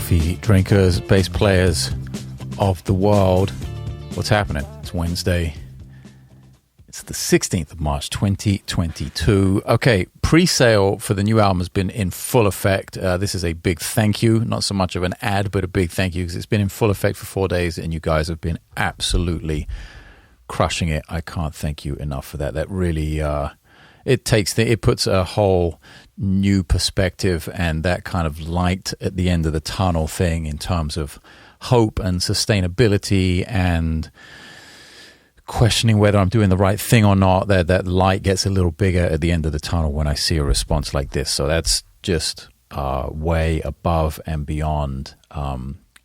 coffee drinkers, bass players of the world. What's happening? It's Wednesday. It's the 16th of March, 2022. Okay, pre-sale for the new album has been in full effect. This is a big thank you, not so much of an ad, but a big thank you because it's been in full effect for 4 days and you guys have been absolutely crushing it. I can't thank you enough for that. That really, it puts a whole new perspective and that kind of light at the end of the tunnel thing in terms of hope and sustainability and questioning whether I'm doing the right thing or not. That light gets a little bigger at the end of the tunnel when I see a response like this. So that's just way above and beyond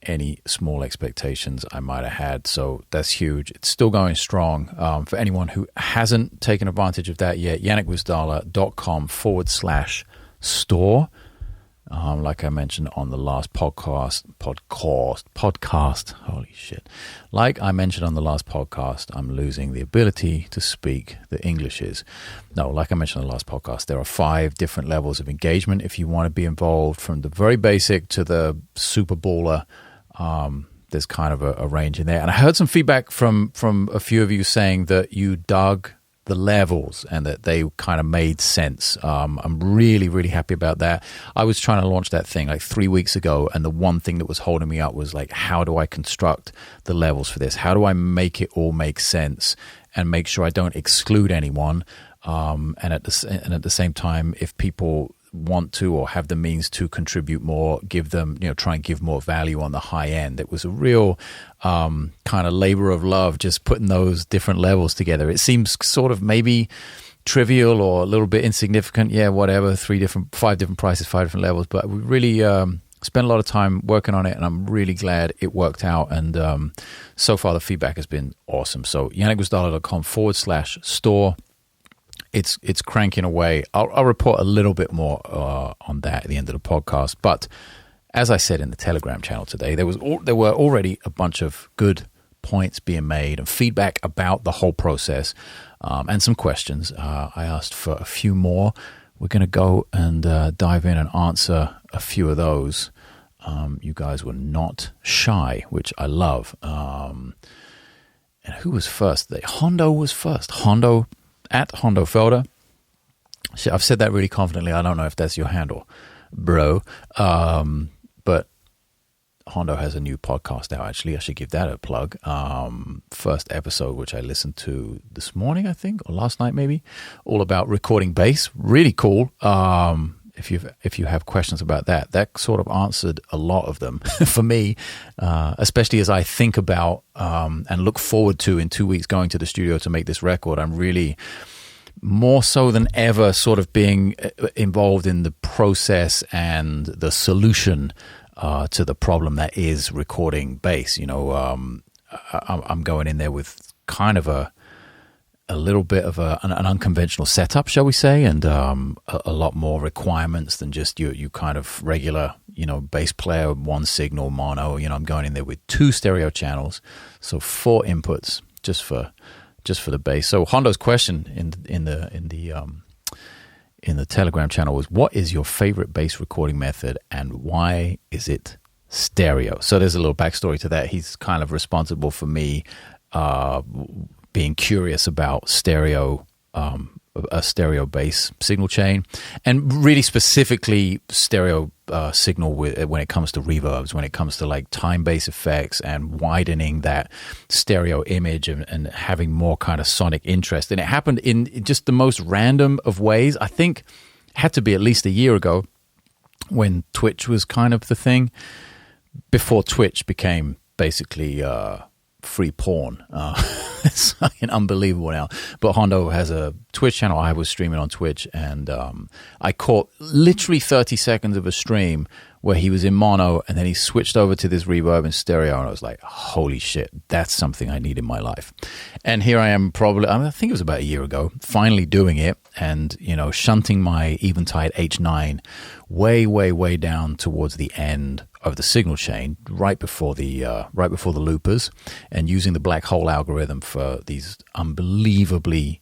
any small expectations I might have had. So that's huge. It's still going strong. For anyone who hasn't taken advantage of that yet, yannickwisdala.com/store. Like I mentioned on the last podcast, holy shit. Like I mentioned on the last podcast, I'm losing the ability to speak the Englishes. No, like I mentioned on the last podcast, there are 5 different levels of engagement if you want to be involved, from the very basic to the super baller. There's kind of a range in there. And I heard some feedback from a few of you saying that you dug the levels and that they kind of made sense. I'm really, really happy about that. I was trying to launch that thing like 3 weeks ago, and the one thing that was holding me up was like, how do I construct the levels for this? How do I make it all make sense and make sure I don't exclude anyone? And at the same time, if people want to or have the means to contribute more, give them, try and give more value on the high end. It was a real kind of labor of love, just putting those different levels together. It seems sort of maybe trivial or a little bit insignificant. Yeah, whatever, 5 different prices, 5 different levels. But we really spent a lot of time working on it, and I'm really glad it worked out. And so far the feedback has been awesome. So yannickwisdala.com/store. It's cranking away. I'll report a little bit more on that at the end of the podcast. But as I said in the Telegram channel today, there were already a bunch of good points being made and feedback about the whole process, and some questions. I asked for a few more. We're going to go and dive in and answer a few of those. You guys were not shy, which I love. And who was first? Hondo was first. Hondo at Hondo Felder. I've said that really confidently. I don't know if that's your handle, bro. But Hondo has a new podcast out, actually. I should give that a plug. First episode, which I listened to this morning, I think, or last night maybe, all about recording bass. Really cool. If you have questions about that sort of answered a lot of them for me, especially as I think about and look forward to in 2 weeks going to the studio to make this record. I'm really more so than ever sort of being involved in the process and the solution to the problem that is recording bass. I'm going in there with kind of a little bit of an unconventional setup, shall we say, and a lot more requirements than just you kind of regular, bass player, one signal, mono. I'm going in there with 2 stereo channels, so 4 inputs just for the bass. So Hondo's question in the Telegram channel was, what is your favorite bass recording method and why is it stereo? So there's a little backstory to that. He's kind of responsible for me being curious about a stereo bass signal chain, and really specifically stereo signal when it comes to reverbs, when it comes to like time bass effects and widening that stereo image and having more kind of sonic interest. And it happened in just the most random of ways. I think it had to be at least a year ago when Twitch was kind of the thing, before Twitch became basically free porn. It's fucking unbelievable now. But Hondo has a Twitch channel. I was streaming on Twitch, and I caught literally 30 seconds of a stream where he was in mono, and then he switched over to this reverb in stereo, and I was like, holy shit, that's something I need in my life. And here I am, I think it was about a year ago, finally doing it, and shunting my Eventide H9 way, way, way down towards the end of the signal chain, right before the loopers, and using the black hole algorithm for these unbelievably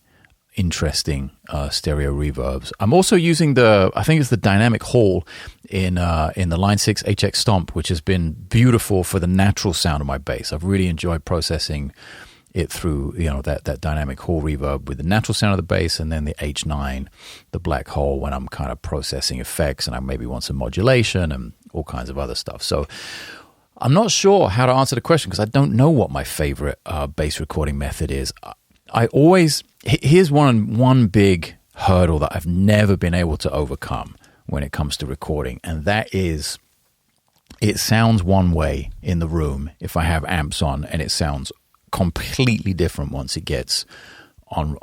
interesting stereo reverbs. I'm also using I think it's the dynamic hall in the Line 6 HX Stomp, which has been beautiful for the natural sound of my bass. I've really enjoyed processing it through, that dynamic hall reverb with the natural sound of the bass, and then the H9, the black hole, when I'm kind of processing effects and I maybe want some modulation and all kinds of other stuff. So I'm not sure how to answer the question because I don't know what my favorite bass recording method is. Here's one big hurdle that I've never been able to overcome when it comes to recording, and that is it sounds one way in the room if I have amps on, and it sounds completely different once it gets on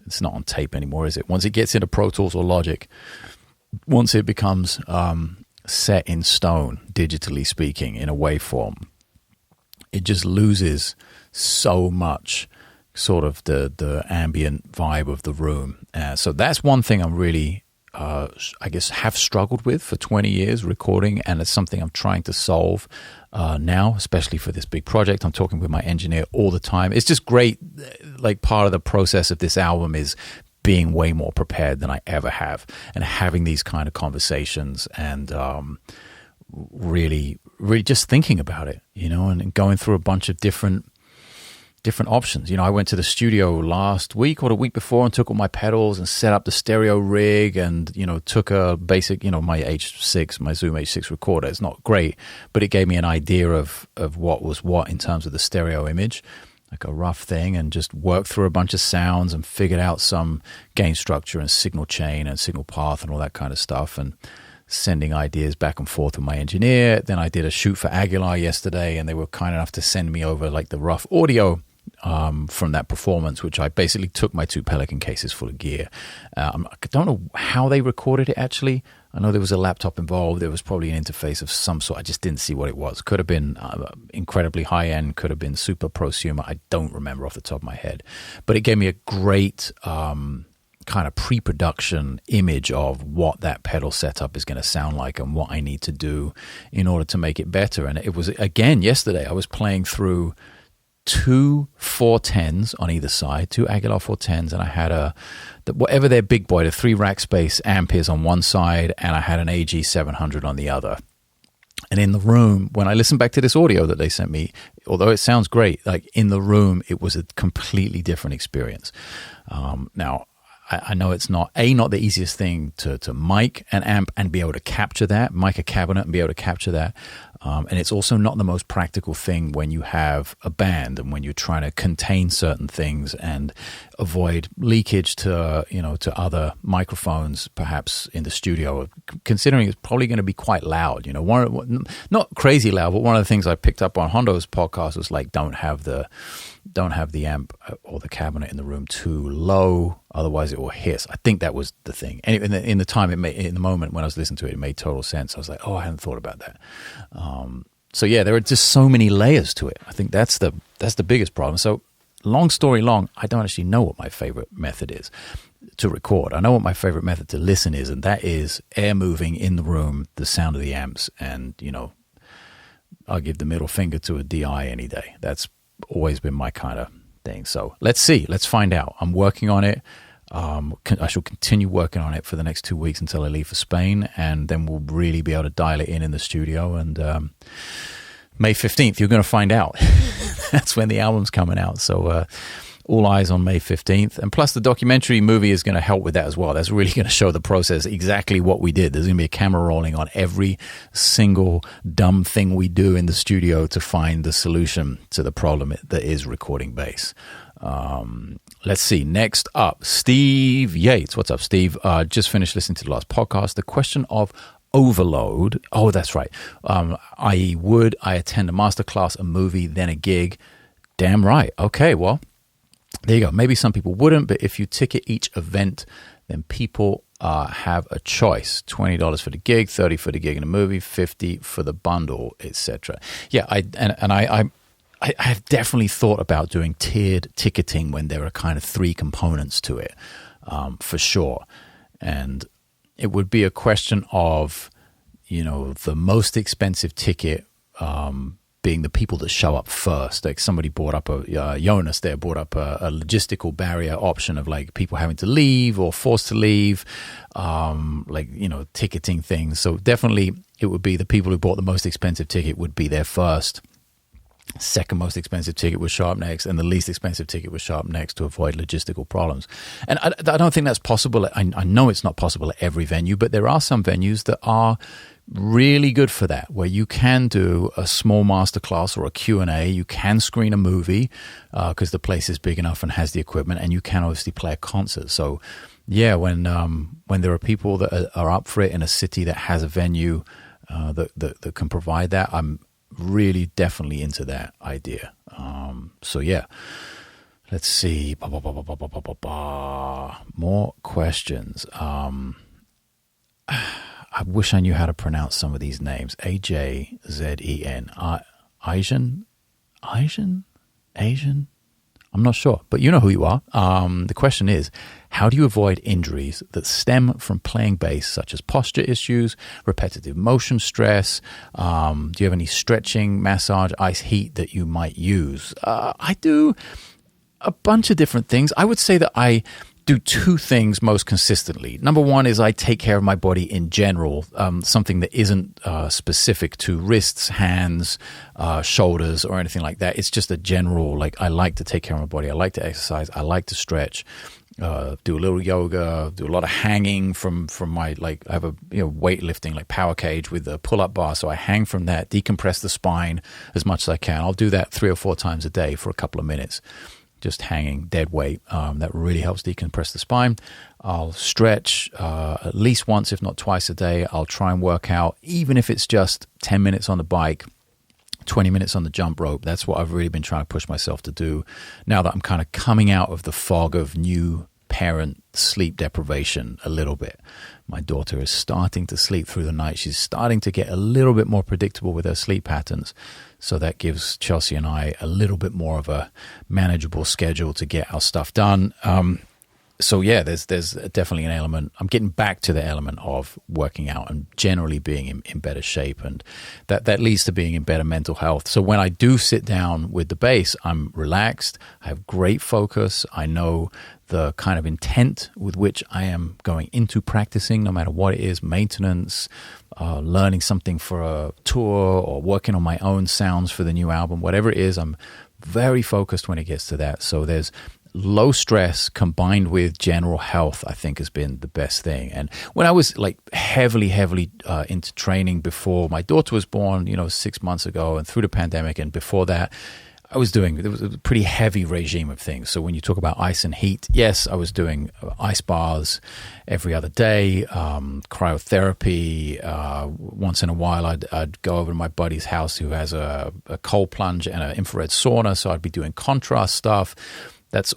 it's not on tape anymore, is it? Once it gets into Pro Tools or Logic, once it becomes set in stone, digitally speaking, in a waveform, it just loses so much sort of the ambient vibe of the room. So that's one thing I'm really I guess have struggled with for 20 years recording, and it's something I'm trying to solve now, especially for this big project. I'm talking with my engineer all the time. It's just great. Like, part of the process of this album is being way more prepared than I ever have, and having these kind of conversations, and really just thinking about it, and going through a bunch of different options. I went to the studio last week or the week before and took all my pedals and set up the stereo rig, and took a basic, my H6, my Zoom H6 recorder. It's not great, but it gave me an idea of what was what in terms of the stereo image, like a rough thing, and just worked through a bunch of sounds and figured out some gain structure and signal chain and signal path and all that kind of stuff, and sending ideas back and forth with my engineer. Then I did a shoot for Aguilar yesterday, and they were kind enough to send me over like the rough audio from that performance, which I basically took my 2 Pelican cases full of gear. I don't know how they recorded it, actually. I know there was a laptop involved. There was probably an interface of some sort. I just didn't see what it was. Could have been incredibly high-end, could have been super prosumer. I don't remember off the top of my head. But it gave me a great kind of pre-production image of what that pedal setup is going to sound like and what I need to do in order to make it better. And it was, again, yesterday, I was playing through 2 410s on either side, 2 Aguilar 410s, and I had whatever their big boy, the 3 rack space amp is on one side, and I had an AG 700 on the other. And in the room, when I listened back to this audio that they sent me, although it sounds great, like in the room, it was a completely different experience. Now, I know it's not the easiest thing to mic an amp and be able to capture that, mic a cabinet and be able to capture that. And it's also not the most practical thing when you have a band and when you're trying to contain certain things and avoid leakage to other microphones, perhaps in the studio, considering it's probably going to be quite loud. Not crazy loud, but one of the things I picked up on Hondo's podcast was like, don't have the amp or the cabinet in the room too low, otherwise it will hiss. I think that was the thing. And in the moment when I was listening to it, it made total sense. I was like, oh, I hadn't thought about that. So yeah, there are just so many layers to it. I think that's the biggest problem. So long story long, I don't actually know what my favorite method is to record. I know what my favorite method to listen is, and that is air moving in the room, the sound of the amps, and I'll give the middle finger to a DI any day. That's always been my kind of thing. So let's see. Let's find out. I'm working on it. I shall continue working on it for the next 2 weeks until I leave for Spain, and then we'll really be able to dial it in the studio. And May 15th, you're going to find out. That's when the album's coming out. So all eyes on May 15th. And plus the documentary movie is going to help with that as well. That's really going to show the process, exactly what we did. There's going to be a camera rolling on every single dumb thing we do in the studio to find the solution to the problem that is recording bass. Let's see. Next up, Steve Yates. What's up, Steve? Just finished listening to the last podcast. The question of overload. Oh, that's right. I.e., would I attend a masterclass, a movie, then a gig? Damn right. Okay, well, there you go. Maybe some people wouldn't, but if you ticket each event, then people have a choice. $20 for the gig, $30 for the gig and a movie, $50 for the bundle, etc. Yeah, I have definitely thought about doing tiered ticketing when there are kind of 3 components to it, for sure. And it would be a question of, the most expensive ticket being the people that show up first. Like somebody brought up Jonas there brought up a logistical barrier option of like people having to leave or forced to leave, like, you know, ticketing things. So definitely it would be the people who bought the most expensive ticket would be there first. Second most expensive ticket would show up next, and the least expensive ticket would show up next to avoid logistical problems. And I don't think that's possible. I know it's not possible at every venue, but there are some venues that are really good for that, where you can do a small masterclass or a Q&A. You can screen a movie because the place is big enough and has the equipment, and you can obviously play a concert. So yeah, when there are people that are up for it in a city that has a venue that can provide that, I'm really definitely into that idea. So yeah, let's see. More questions. I wish I knew how to pronounce some of these names. AJZEN. Asian? I'm not sure, but you know who you are. The question is, how do you avoid injuries that stem from playing bass, such as posture issues, repetitive motion stress? Do you have any stretching, massage, ice, heat that you might use? I do a bunch of different things. I would say that I do two things most consistently. Number one is I take care of my body in general, something that isn't specific to wrists, hands, shoulders, or anything like that. It's just a general, like, I like to take care of my body. I like to exercise. I like to stretch, do a little yoga, do a lot of hanging from my, like, I have a weightlifting, like power cage with a pull-up bar. So I hang from that, decompress the spine as much as I can. I'll do that 3 or 4 times a day for a couple of minutes. Just hanging, dead weight. That really helps decompress the spine. I'll stretch at least once, if not twice a day. I'll try and work out, even if it's just 10 minutes on the bike, 20 minutes on the jump rope. That's what I've really been trying to push myself to do now that I'm kind of coming out of the fog of new parent sleep deprivation a little bit. My daughter is starting to sleep through the night. She's starting to get a little bit more predictable with her sleep patterns. So that gives Chelsea and I a little bit more of a manageable schedule to get our stuff done. So yeah, there's definitely an element. I'm getting back to the element of working out and generally being in better shape, and that leads to being in better mental health. So when I do sit down with the bass, I'm relaxed. I have great focus. I know the kind of intent with which I am going into practicing, no matter what it is, maintenance, learning something for a tour, or working on my own sounds for the new album, whatever it is, I'm very focused when it gets to that. So there's low stress combined with general health, I think, has been the best thing. And when I was like heavily into training before my daughter was born, 6 months ago, and through the pandemic, and before that, there was a pretty heavy regime of things. So when you talk about ice and heat, yes, I was doing ice baths every other day, cryotherapy. Once in a while, I'd go over to my buddy's house who has a cold plunge and an infrared sauna. So I'd be doing contrast stuff. That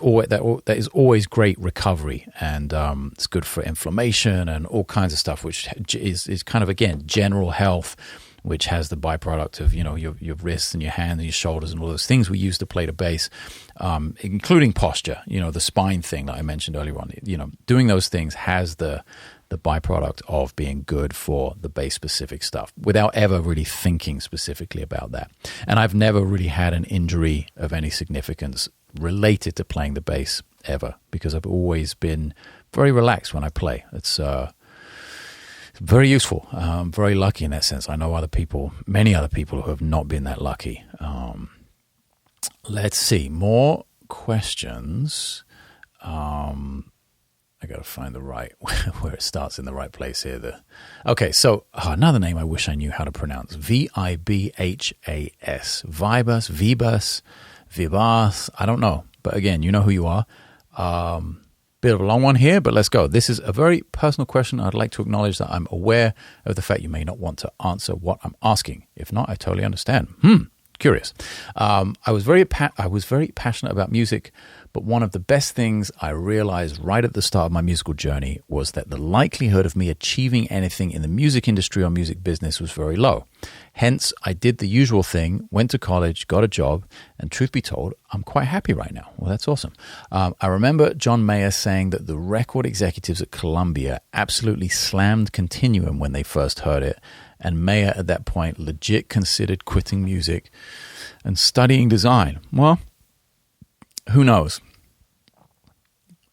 is always great recovery, and it's good for inflammation and all kinds of stuff, which is kind of, again, general health, which has the byproduct of your wrists and your hands and your shoulders and all those things we use to play the bass, including posture. The spine thing that I mentioned earlier on. Doing those things has the byproduct of being good for the bass specific stuff without ever really thinking specifically about that. And I've never really had an injury of any significance related to playing the bass ever, because I've always been very relaxed when I play. It's very useful. I'm very lucky in that sense. I know many other people who have not been that lucky. Let's see, more questions. I got to find the right, where it starts in the right place here. Okay, so another name I wish I knew how to pronounce. VIBHAS. Vibas. I don't know. But again, you know who you are. Bit of a long one here, but let's go. This is a very personal question. I'd like to acknowledge that I'm aware of the fact you may not want to answer what I'm asking. If not, I totally understand. Curious. I was very passionate about music, but one of the best things I realized right at the start of my musical journey was that the likelihood of me achieving anything in the music industry or music business was very low. Hence, I did the usual thing, went to college, got a job, and truth be told, I'm quite happy right now. Well, that's awesome. I remember John Mayer saying that the record executives at Columbia absolutely slammed Continuum when they first heard it, and Maya at that point legit considered quitting music and studying design. Well, who knows?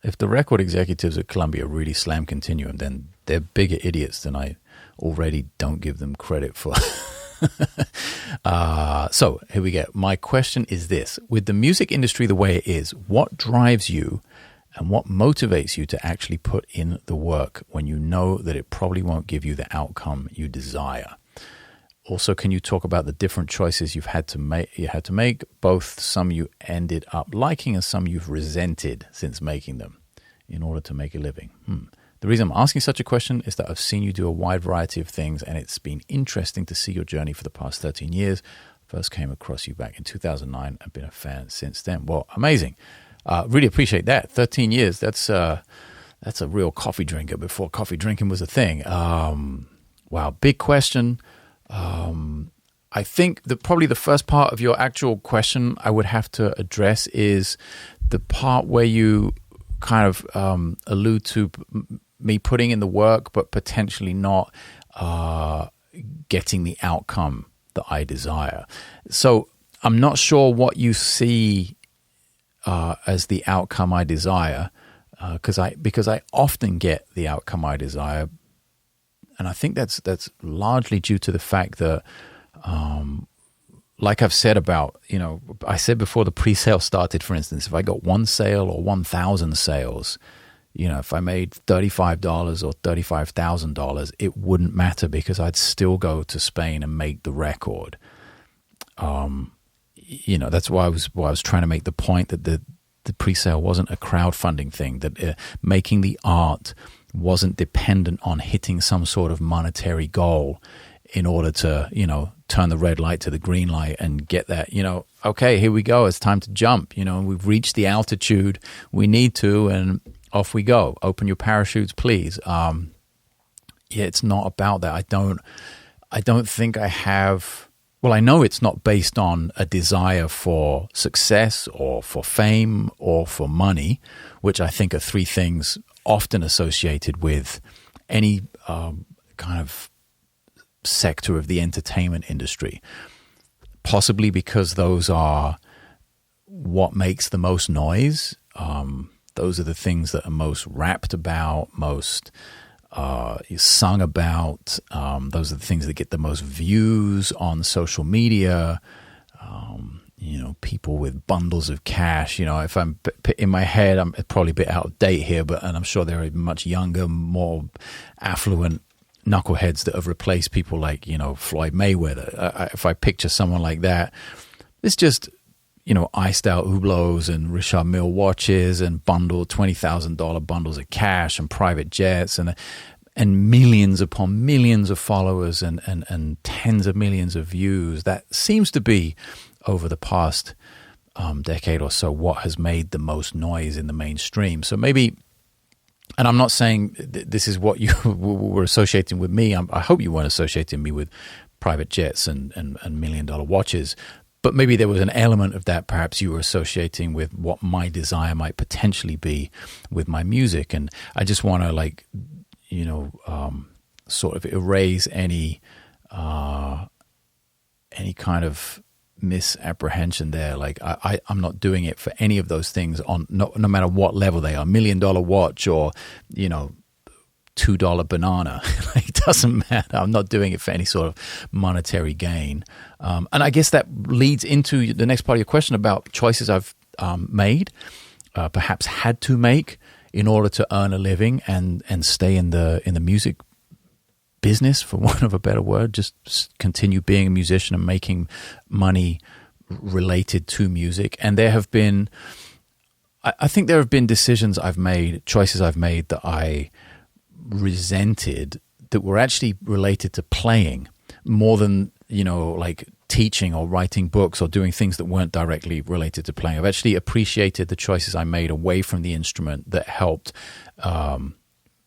If the record executives at Columbia really slam Continuum, then they're bigger idiots than I already don't give them credit for. So here we go. My question is this. With the music industry the way it is, what drives you and what motivates you to actually put in the work when you know that it probably won't give you the outcome you desire? Also, can you talk about the different choices you had to make, both some you ended up liking and some you've resented since making them in order to make a living? The reason I'm asking such a question is that I've seen you do a wide variety of things, and it's been interesting to see your journey for the past 13 years. First came across you back in 2009 and been a fan since then. Well, amazing. Really appreciate that. 13 years, that's a real coffee drinker before coffee drinking was a thing. Wow, big question. I think probably the first part of your actual question I would have to address is the part where you kind of allude to me putting in the work but potentially not getting the outcome that I desire. So I'm not sure what you see as the outcome I desire, because I often get the outcome I desire. And I think that's largely due to the fact that, like I've said about, I said before the pre-sale started, for instance, if I got one sale or 1,000 sales, if I made $35 or $35,000, it wouldn't matter because I'd still go to Spain and make the record. That's why I was trying to make the point that the pre-sale wasn't a crowdfunding thing, that making the art wasn't dependent on hitting some sort of monetary goal in order to, turn the red light to the green light and get that, okay, here we go. It's time to jump. We've reached the altitude we need to, and off we go. Open your parachutes, please. It's not about that. I don't think I have. Well, I know it's not based on a desire for success or for fame or for money, which I think are three things often associated with any kind of sector of the entertainment industry, possibly because those are what makes the most noise. Those are the things that are most rapped about, most sung about. Those are the things that get the most views on social media. People with bundles of cash. If I'm in my head, I'm probably a bit out of date here, and I'm sure there are much younger, more affluent knuckleheads that have replaced people like, Floyd Mayweather. If I picture someone like that, it's just, iced out Hublots and Richard Mille watches and $20,000 bundles of cash and private jets and millions upon millions of followers and tens of millions of views. That seems to be, over the past decade or so, what has made the most noise in the mainstream. So maybe, and I'm not saying this is what you were associating with me. I hope you weren't associating me with private jets and $1 million watches. But maybe there was an element of that perhaps you were associating with what my desire might potentially be with my music. And I just want to sort of erase any kind of misapprehension there. Like I'm not doing it for any of those things on no matter what level they are, $1 million watch or, $2 banana. It doesn't matter. I'm not doing it for any sort of monetary gain. And I guess that leads into the next part of your question about choices I've made, perhaps had to make in order to earn a living and stay in the music business, for want of a better word, just continue being a musician and making money related to music. And there have been, I think there have been decisions I've made, choices I've made that I resented that were actually related to playing more than, like teaching or writing books or doing things that weren't directly related to playing. I've actually appreciated the choices I made away from the instrument that helped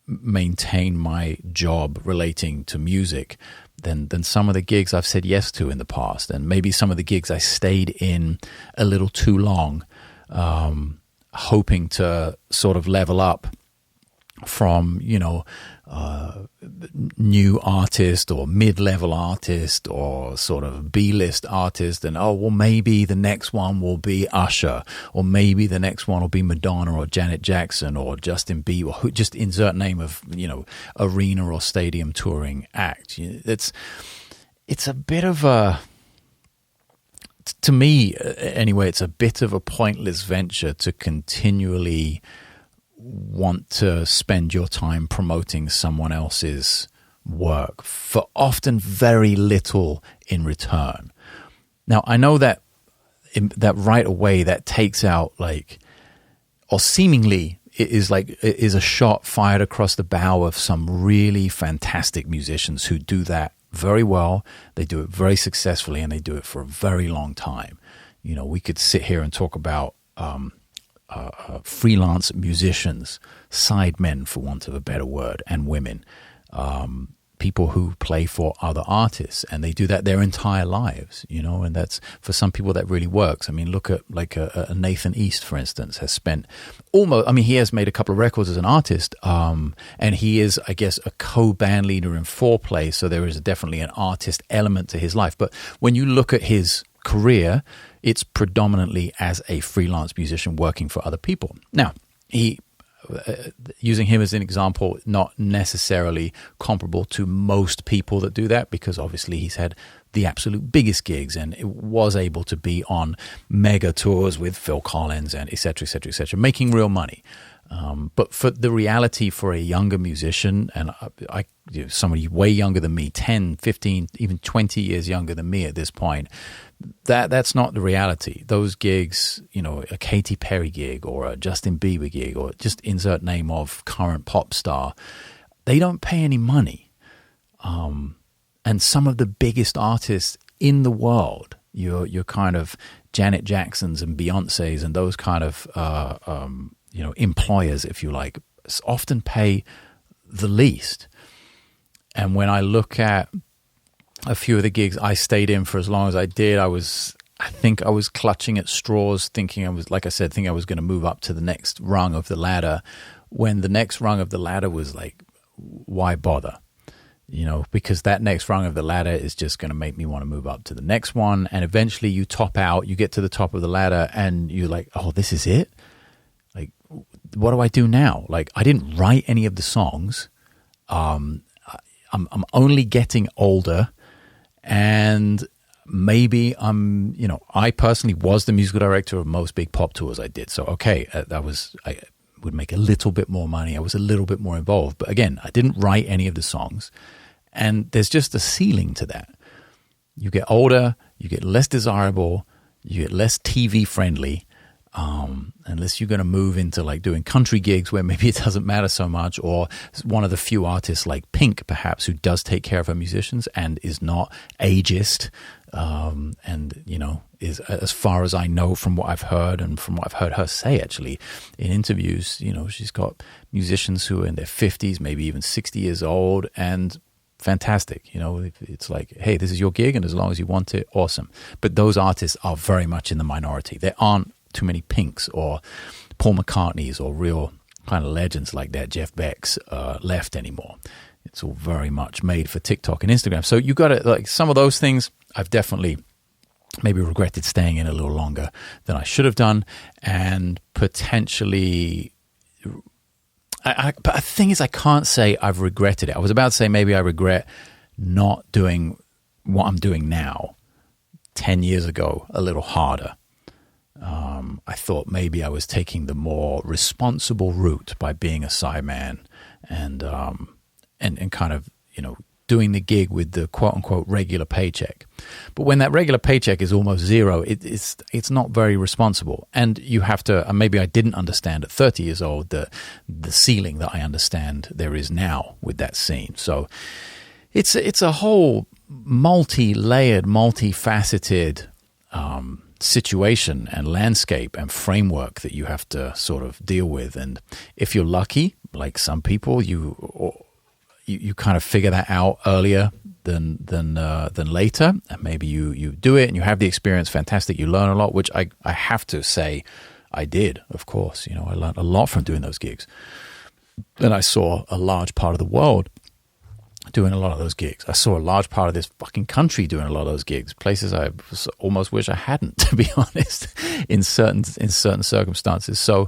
maintain my job relating to music than some of the gigs I've said yes to in the past, and maybe some of the gigs I stayed in a little too long, hoping to sort of level up from new artist or mid-level artist or sort of B-list artist, and maybe the next one will be Usher, or maybe the next one will be Madonna or Janet Jackson or Justin Bieber, or just insert name of arena or stadium touring act. It's a bit of a, to me anyway, it's a bit of a pointless venture to continually want to spend your time promoting someone else's work for often very little in return. Now, I know that right away that takes out or seemingly it is a shot fired across the bow of some really fantastic musicians who do that very well. They do it very successfully, and they do it for a very long time. We could sit here and talk about freelance musicians, sidemen, for want of a better word, and women, people who play for other artists, and they do that their entire lives, and that's, for some people, that really works. I mean, look at a Nathan East, for instance, has spent he has made a couple of records as an artist, and he is, I guess, a co-band leader in Foreplay, so there is definitely an artist element to his life. But when you look at his career, it's predominantly as a freelance musician working for other people. Now, using him as an example, not necessarily comparable to most people that do that, because obviously he's had the absolute biggest gigs and it was able to be on mega tours with Phil Collins and et cetera, making real money. But for the reality for a younger musician, and somebody way younger than me, 10, 15, even 20 years younger than me at this point, that's not the reality. Those gigs, a Katy Perry gig or a Justin Bieber gig or just insert name of current pop star, they don't pay any money. And some of the biggest artists in the world, your kind of Janet Jacksons and Beyoncés and those kind of employers, if you like, often pay the least. And when I look at a few of the gigs I stayed in for as long as I did, I think I was clutching at straws, thinking I was going to move up to the next rung of the ladder, when the next rung of the ladder was why bother? Because that next rung of the ladder is just going to make me want to move up to the next one. And eventually you top out, you get to the top of the ladder and you're like, oh, this is it? What do I do now? I didn't write any of the songs. I'm only getting older, and maybe I personally was the musical director of most big pop tours I did. So, okay, I would make a little bit more money. I was a little bit more involved. But again, I didn't write any of the songs. And there's just a ceiling to that. You get older, you get less desirable, you get less TV friendly. Unless you're going to move into doing country gigs where maybe it doesn't matter so much, or one of the few artists like Pink, perhaps, who does take care of her musicians and is not ageist, and is, as far as I know from what I've heard and from what I've heard her say actually in interviews, she's got musicians who are in their 50s, maybe even 60 years old, and fantastic. It's hey, this is your gig, and as long as you want it, awesome. But those artists are very much in the minority. There aren't too many Pinks or Paul McCartneys or real kind of legends like that, Jeff Beck's, left anymore. It's all very much made for TikTok and Instagram. So you got to, some of those things I've definitely maybe regretted staying in a little longer than I should have done, and potentially but the thing is, I can't say I've regretted it. I was about to say maybe I regret not doing what I'm doing now 10 years ago a little harder. I thought maybe I was taking the more responsible route by being a sideman and kind of, doing the gig with the quote unquote regular paycheck. But when that regular paycheck is almost zero, it's not very responsible. And you have to, and maybe I didn't understand at 30 years old the ceiling that I understand there is now with that scene. So it's a whole multi-layered, multifaceted situation and landscape and framework that you have to sort of deal with. And if you're lucky, like some people, you kind of figure that out earlier than later, and maybe you do it and you have the experience. Fantastic, you learn a lot, which I have to say I did. Of course, I learned a lot from doing those gigs, and I saw a large part of the world. doing a lot of those gigs. I saw a large part of this fucking country doing a lot of those gigs, places I almost wish I hadn't, to be honest, in certain circumstances. So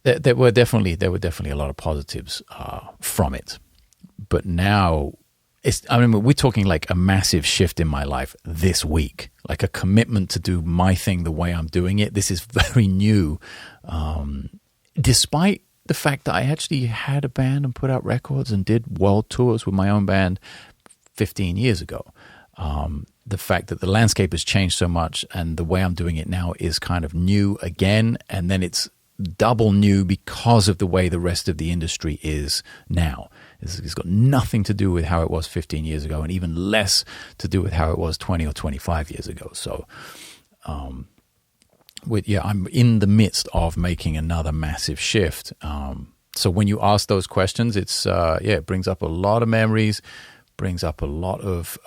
there were definitely a lot of positives from it. But now, we're talking like a massive shift in my life this week, like a commitment to do my thing the way I'm doing it. This is very new, despite the fact that I actually had a band and put out records and did world tours with my own band 15 years ago. The fact that the landscape has changed so much and the way I'm doing it now is kind of new again, and then it's double new because of the way the rest of the industry is now. It's got nothing to do with how it was 15 years ago, and even less to do with how it was 20 or 25 years ago. So, I'm in the midst of making another massive shift. So when you ask those questions, it brings up a lot of memories, brings up a lot of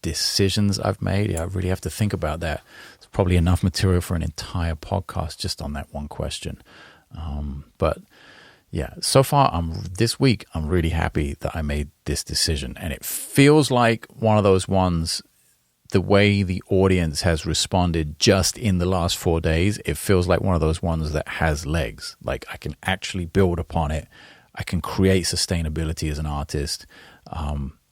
decisions I've made. I really have to think about that. It's probably enough material for an entire podcast just on that one question. But yeah, so far this week I'm really happy that I made this decision, and it feels like one of those ones. The way the audience has responded just in the last 4 days, it feels like one of those ones that has legs. Like I can actually build upon it. I can create sustainability as an artist.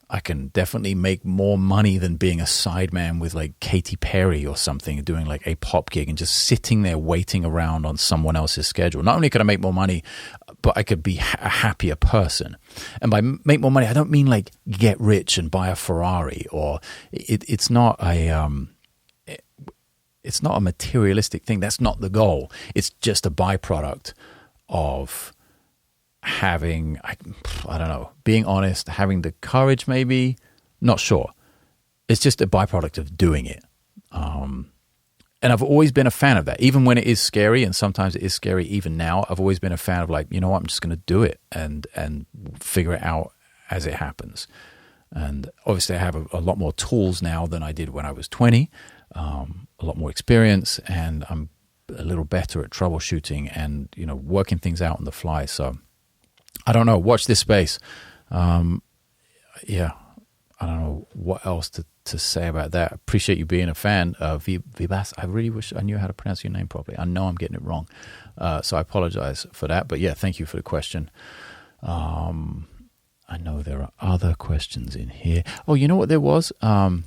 I can definitely make more money than being a sideman with like Katy Perry or something, doing like a pop gig and just sitting there waiting around on someone else's schedule. Not only could I make more money, but I could be a happier person. And by make more money, I don't mean like get rich and buy a Ferrari, or it's not a materialistic thing. That's not the goal. It's just a byproduct of having, I don't know, being honest, having the courage, maybe, not sure. It's just a byproduct of doing it. And I've always been a fan of that, even when it is scary, and sometimes it is scary even now. I've always been a fan of like, you know what, I'm just going to do it and figure it out as it happens. And obviously I have a lot more tools now than I did when I was 20, a lot more experience, and I'm a little better at troubleshooting and, working things out on the fly. So I don't know. Watch this space. I don't know what else to say about that. Appreciate you being a fan. Vibas, I really wish I knew how to pronounce your name properly. I know I'm getting it wrong. So I apologize for that. But yeah, thank you for the question. I know there are other questions in here. Oh, you know what there was? Let's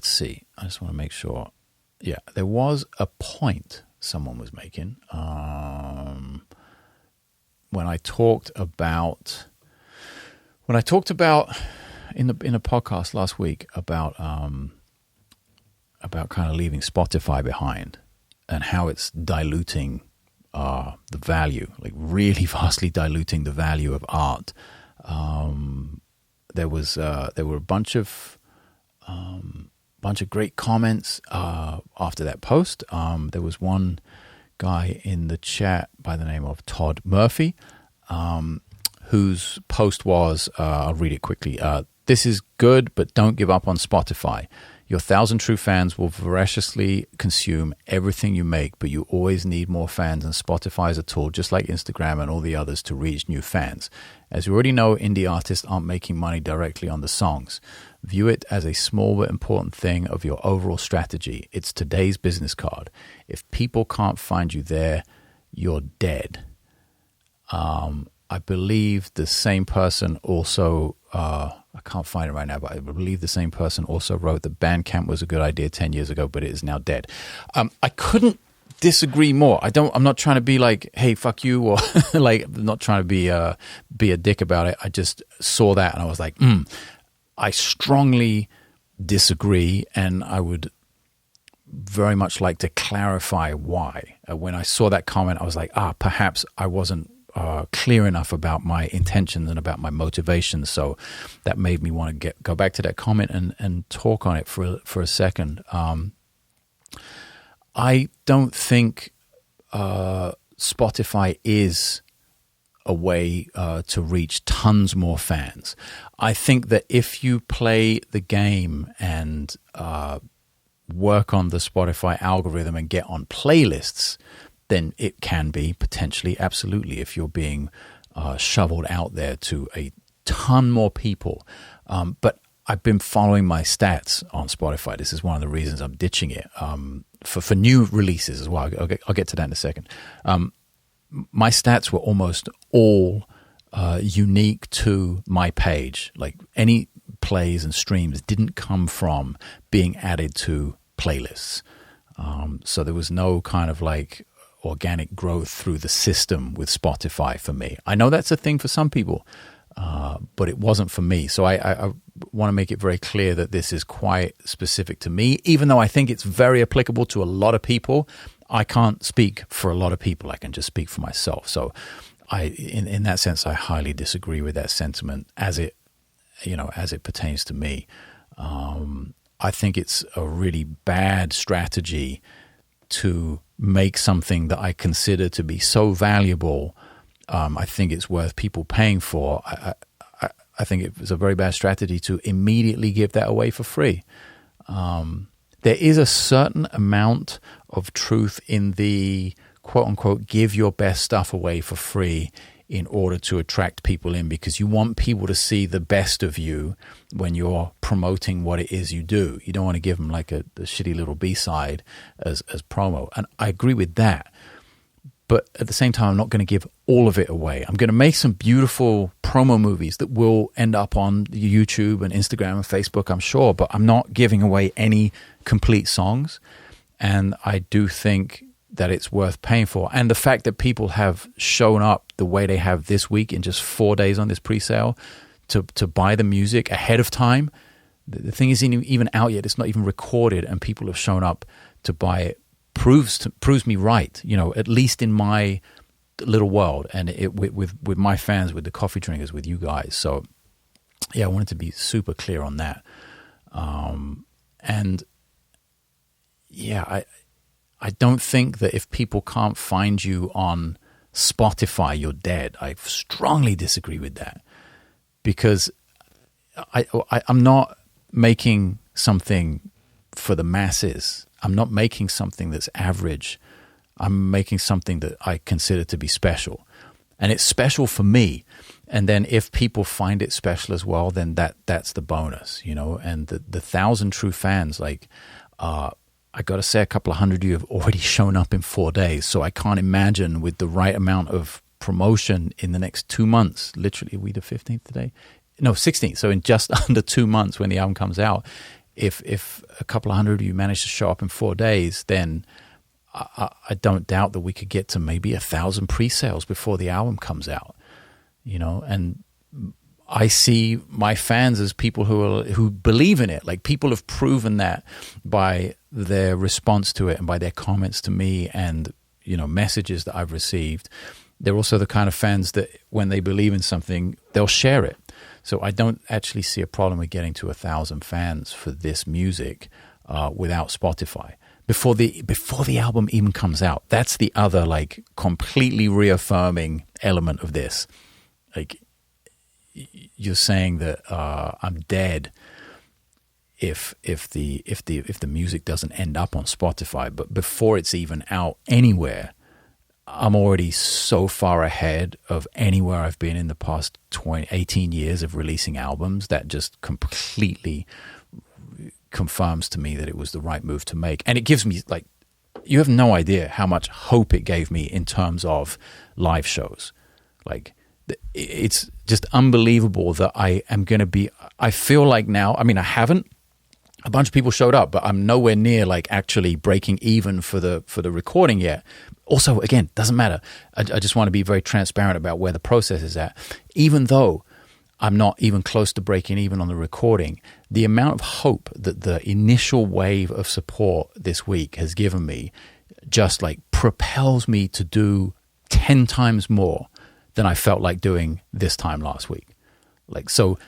see. I just want to make sure. Yeah, there was a point someone was making. When I talked about in a podcast last week about kind of leaving Spotify behind and how it's diluting the value, like really vastly diluting the value of art. There were a bunch of great comments after that post. There was one guy in the chat by the name of Todd Murphy, whose post was, I'll read it quickly. This is good, but don't give up on Spotify. Your 1,000 true fans will voraciously consume everything you make, but you always need more fans, and Spotify is a tool, just like Instagram and all the others, to reach new fans. As you already know, indie artists aren't making money directly on the songs. View it as a small but important thing of your overall strategy. It's today's business card. If people can't find you there, you're dead. I believe the same person also, I can't find it right now, but I believe the same person also wrote that Bandcamp was a good idea 10 years ago, but it is now dead. I couldn't disagree more. I'm not trying to be like, hey, fuck you, or like, I'm not trying to be a dick about it. I just saw that and I was like, I strongly disagree, and I would very much like to clarify why. When I saw that comment, I was like, perhaps I wasn't clear enough about my intentions and about my motivations. So that made me want to go back to that comment and talk on it for a second. I don't think Spotify is a way to reach tons more fans. I think that if you play the game and work on the Spotify algorithm and get on playlists, then it can be potentially, absolutely, if you're being shoveled out there to a ton more people. But I've been following my stats on Spotify. This is one of the reasons I'm ditching it, for new releases as well. I'll get to that in a second. My stats were almost all unique to my page. Like any plays and streams didn't come from being added to playlists. So there was no kind of like organic growth through the system with Spotify for me. I know that's a thing for some people, but it wasn't for me. So I want to make it very clear that this is quite specific to me, even though I think it's very applicable to a lot of people. I can't speak for a lot of people. I can just speak for myself. So in that sense, I highly disagree with that sentiment as it pertains to me. I think it's a really bad strategy to make something that I consider to be so valuable. I think it's worth people paying for. I think it was a very bad strategy to immediately give that away for free. There is a certain amount of truth in the quote unquote give your best stuff away for free in order to attract people in, because you want people to see the best of you when you're promoting what it is you do. You don't want to give them like a shitty little B-side as promo. And I agree with that. But at the same time, I'm not going to give all of it away. I'm going to make some beautiful promo movies that will end up on YouTube and Instagram and Facebook, I'm sure. But I'm not giving away any complete songs. And I do think that it's worth paying for. And the fact that people have shown up the way they have this week in just 4 days on this pre-sale to buy the music ahead of time. The thing isn't even out yet. It's not even recorded, and people have shown up to buy it. Proves me right, at least in my little world, and with my fans, with the coffee drinkers, with you guys. So yeah, I wanted to be super clear on that. And yeah, I don't think that if people can't find you on Spotify, you're dead. I strongly disagree with that, because I'm not making something for the masses. I'm not making something that's average. I'm making something that I consider to be special. And it's special for me. And then if people find it special as well, then that's the bonus, And the 1,000 true fans, like, I got to say, a couple of hundred of you have already shown up in 4 days. So I can't imagine, with the right amount of promotion in the next 2 months, literally, are we the 15th today? No, 16th. So in just under 2 months when the album comes out, if a couple of hundred of you manage to show up in 4 days, then I don't doubt that we could get to maybe 1,000 pre-sales before the album comes out, and I see my fans as people who believe in it. Like, people have proven that by their response to it and by their comments to me and, messages that I've received. They're also the kind of fans that when they believe in something, they'll share it. So I don't actually see a problem with getting to 1,000 fans for this music without Spotify. Before the album even comes out. That's the other, like, completely reaffirming element of this. Like, you're saying that I'm dead if the music doesn't end up on Spotify, but before it's even out anywhere, I'm already so far ahead of anywhere I've been in the past 18 years of releasing albums. That just completely confirms to me that it was the right move to make. And it gives me, like, you have no idea how much hope it gave me in terms of live shows. Like, it's just unbelievable that I feel like now, I haven't, a bunch of people showed up, but I'm nowhere near like actually breaking even for the recording yet. Also, again, doesn't matter. I just want to be very transparent about where the process is at. Even though I'm not even close to breaking even on the recording, the amount of hope that the initial wave of support this week has given me just like propels me to do 10 times more than I felt like doing this time last week. Like, so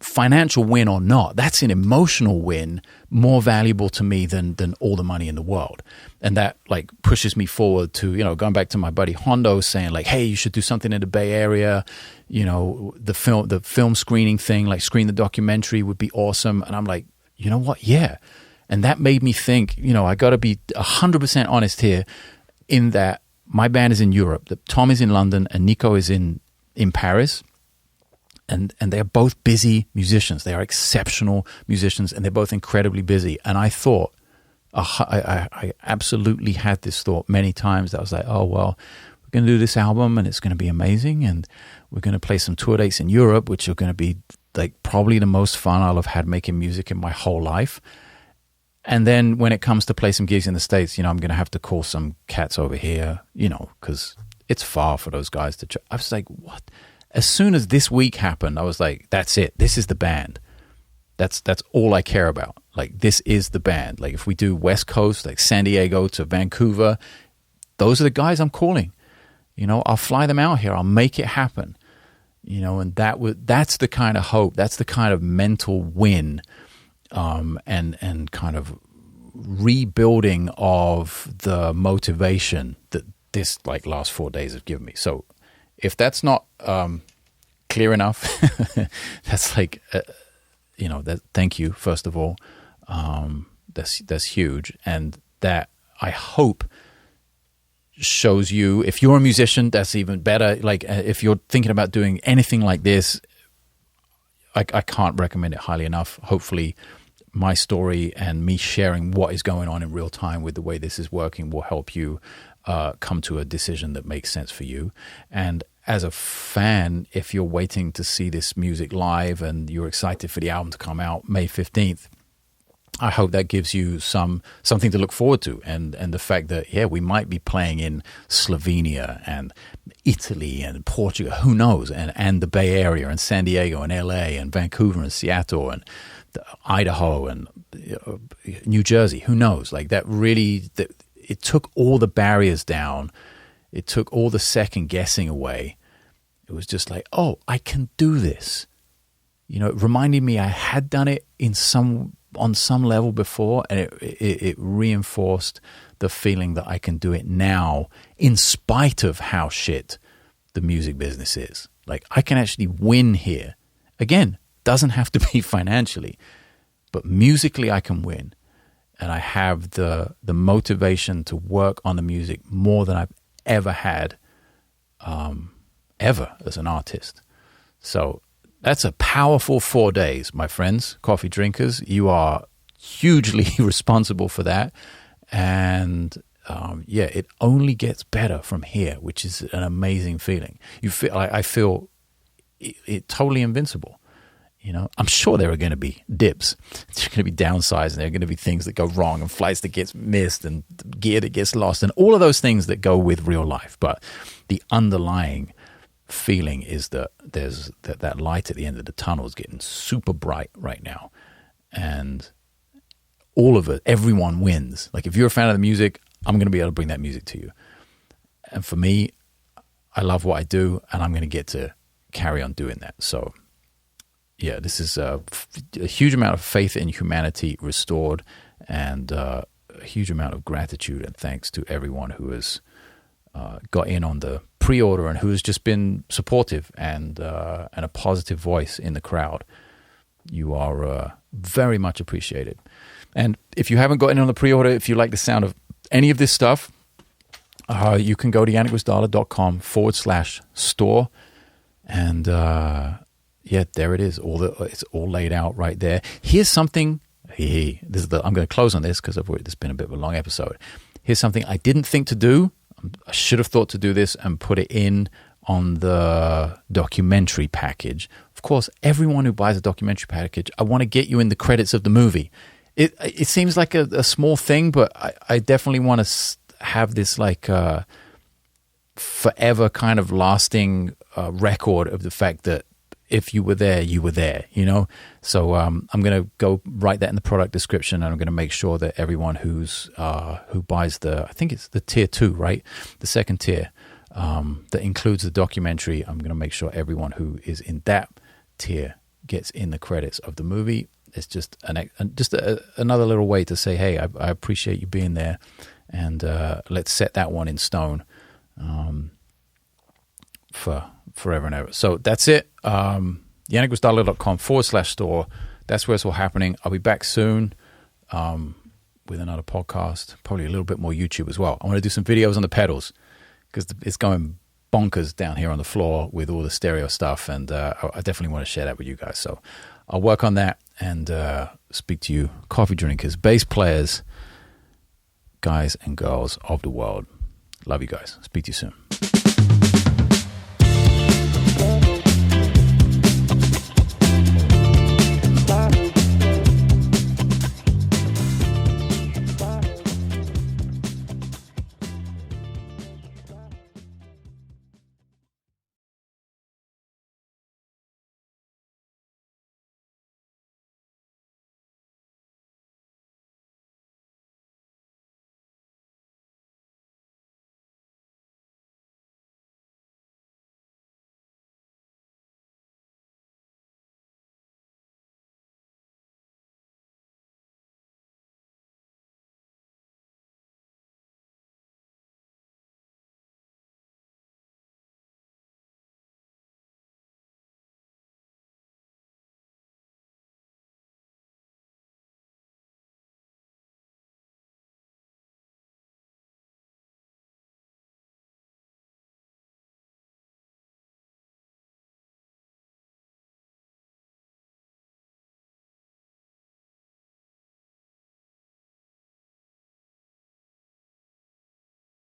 financial win or not, that's an emotional win more valuable to me than all the money in the world. And that like pushes me forward to, going back to my buddy Hondo saying like, hey, you should do something in the Bay Area, the film screening thing, like screen the documentary would be awesome. And I'm like, you know what? Yeah. And that made me think, I got to be 100% honest here in that my band is in Europe, that Tom is in London and Nico is in Paris. and they're both busy musicians. They are exceptional musicians, and they're both incredibly busy. And I thought, I absolutely had this thought many times that I was like, oh, well, we're going to do this album and it's going to be amazing. And we're going to play some tour dates in Europe, which are going to be like probably the most fun I'll have had making music in my whole life. And then when it comes to play some gigs in the States, I'm going to have to call some cats over here, because it's far for those guys to I was like, what? As soon as this week happened, I was like, that's it. This is the band. That's all I care about. Like, this is the band. Like, if we do West Coast, like San Diego to Vancouver, those are the guys I'm calling. I'll fly them out here. I'll make it happen. And that's the kind of hope. That's the kind of mental win, and kind of rebuilding of the motivation that this like last 4 days have given me. So if that's not clear enough, that's like, that. Thank you, first of all. That's huge, and that I hope shows you, if you're a musician, that's even better. Like, if you're thinking about doing anything like this, I can't recommend it highly enough. Hopefully my story and me sharing what is going on in real time with the way this is working will help you come to a decision that makes sense for you. And as a fan, if you're waiting to see this music live and you're excited for the album to come out May 15th, I hope that gives you something to look forward to, and the fact that, we might be playing in Slovenia and Italy and Portugal, who knows, and the Bay Area and San Diego and LA and Vancouver and Seattle and Idaho and New Jersey, who knows. Like, that really, it took all the barriers down. It took all the second guessing away. It was just like, oh, I can do this. It reminded me I had done it on some level before, and it reinforced the feeling that I can do it now, in spite of how shit the music business is. Like, I can actually win here. Again, doesn't have to be financially, but musically I can win. And I have the motivation to work on the music more than I've ever had, ever as an artist. So that's a powerful 4 days, my friends, coffee drinkers. You are hugely responsible for that. And it only gets better from here, which is an amazing feeling. I feel it totally invincible. I'm sure there are going to be dips. There's going to be downsides, and there are going to be things that go wrong, and flights that gets missed, and gear that gets lost, and all of those things that go with real life. But the underlying feeling is that there's that light at the end of the tunnel is getting super bright right now, and all of it, everyone wins. Like, if you're a fan of the music, I'm going to be able to bring that music to you. And for me, I love what I do, and I'm going to get to carry on doing that. So this is a huge amount of faith in humanity restored, and a huge amount of gratitude and thanks to everyone who has got in on the pre-order and who has just been supportive and a positive voice in the crowd. You are very much appreciated. And if you haven't got in on the pre-order, if you like the sound of any of this stuff, you can go to yannickwisdala.com/store, and there it is. It's all laid out right there. Here's something. I'm going to close on this because this has been a bit of a long episode. Here's something I didn't think to do. I should have thought to do this and put it in on the documentary package. Of course, everyone who buys a documentary package, I want to get you in the credits of the movie. It seems like a small thing, but I definitely want to have this like forever kind of lasting record of the fact that if you were there, you were there, So I'm going to go write that in the product description, and I'm going to make sure that everyone who buys I think it's the tier 2, right? The second tier that includes the documentary. I'm going to make sure everyone who is in that tier gets in the credits of the movie. It's just another little way to say, hey, I appreciate you being there, and let's set that one in stone for forever and ever. So that's it. yannickwisdala.com/store. That's where it's all happening. I'll be back soon with another podcast, probably a little bit more YouTube as well. I want to do some videos on the pedals because it's going bonkers down here on the floor with all the stereo stuff, and I definitely want to share that with you guys. So I'll work on that and speak to you, coffee drinkers, bass players, guys and girls of the world. Love you guys. Speak to you soon.